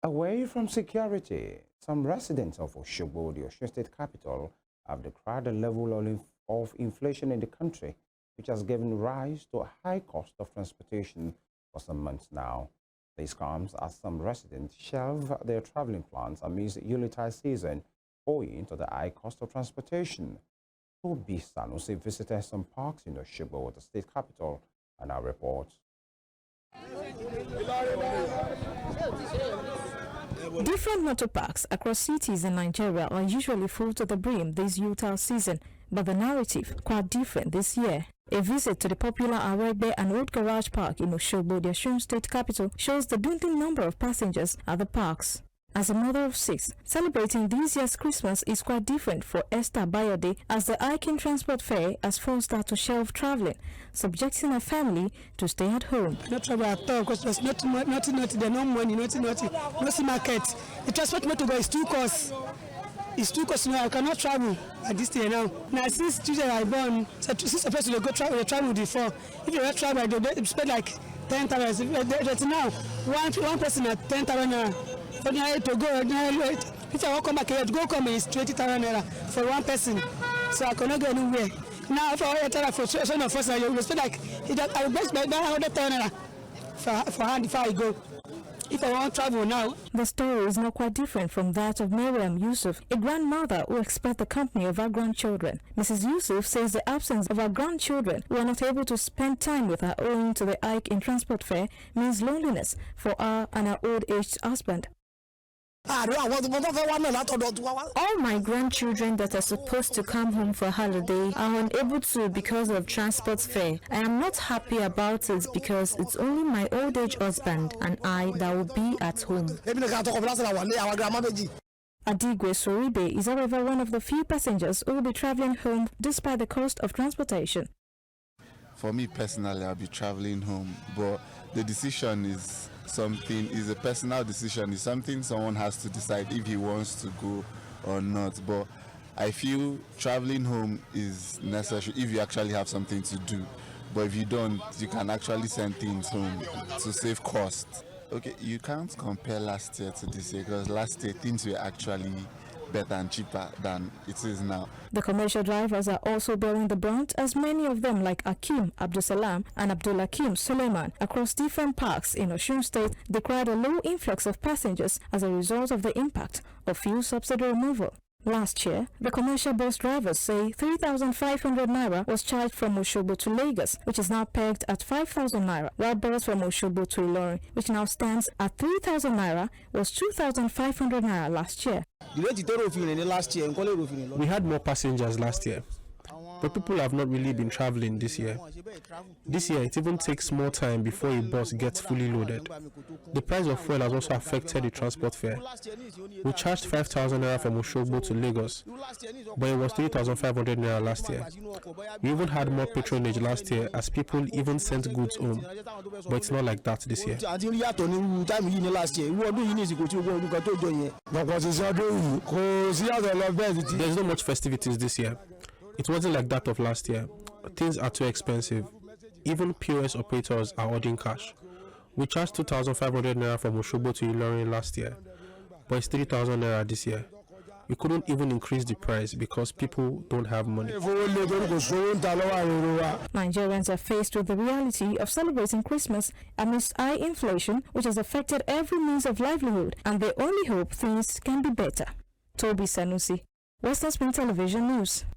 Away from security, some residents of Osogbo, the Osun State capital, have decried the level of inflation in the country, which has given rise to a high cost of transportation for some months now. This comes as some residents shelve their traveling plans amidst the Yuletide season, owing to the high cost of transportation. Tobi Sanusi visited some parks in Osogbo, the state capital, and our reports. Different motor parks across cities in Nigeria are usually full to the brim this Yuletide season, but the narrative quite different this year. A visit to the popular Aregbe and Old Garage Park in Osogbo, the Osun State capital, shows the daunting number of passengers at the parks. As a mother of 6, celebrating this year's Christmas is quite different for Esther Bayode, as the hiking transport fare has forced her to shelve traveling, subjecting her family to stay at home. Not travel at all because there's nothing, there's no money, no market. The transport motor is too cost. It's too cost now. I cannot travel at this day now. Now since children are born, since supposed to go travel, they travel before. If you don't travel, they spend like 10,000. Now one person at 10,000 naira. Ordinary to go, if I come back here, to go come is 20,000 naira for one person. So I cannot go anywhere. Now if I want for some of us, you will spend like I will best buy 100,000 naira for hand if I go. If I want to travel now. The story is not quite different from that of Miriam Yusuf, a grandmother who expects the company of her grandchildren. Mrs. Yusuf says the absence of her grandchildren who are not able to spend time with her owing to the hike in transport fare means loneliness for her and her old-aged husband. All my grandchildren that are supposed to come home for holiday are unable to because of transport fare. I am not happy about it because it's only my old age husband and I that will be at home. Adigwe Soribe is however one of the few passengers who will be traveling home despite the cost of transportation. For me personally, I'll be traveling home, but the decision is a personal decision. It's something someone has to decide if he wants to go or not. But I feel traveling home is necessary if you actually have something to do. But if you don't, you can actually send things home to save cost. Okay, you can't compare last year to this year because last year things were actually better and cheaper than it is now. The commercial drivers are also bearing the brunt, as many of them like Akim Abdusalam and Abdulakim Suleiman across different parks in Osun State decried a low influx of passengers as a result of the impact of fuel subsidy removal. Last year, the commercial bus drivers say 3,500 naira was charged from Osogbo to Lagos, which is now pegged at 5,000 naira, while bus from Osogbo to Ilorin, which now stands at 3,000 naira, was 2,500 naira last year. We had more passengers last year, but people have not really been traveling this year. This year, it even takes more time before a bus gets fully loaded. The price of fuel has also affected the transport fare. We charged 5,000 naira from Osogbo to Lagos, but it was 3,500 naira last year. We even had more patronage last year as people even sent goods home, but it's not like that this year. There's not much festivities this year. It wasn't like that of last year. Things are too expensive. Even POS operators are ordering cash. We charged 2,500 naira from Osogbo to Ilorin last year, but it's 3,000 naira this year. We couldn't even increase the price because people don't have money. Nigerians are faced with the reality of celebrating Christmas amidst high inflation, which has affected every means of livelihood, and they only hope things can be better. Tobi Sanusi, Western Spring Television News.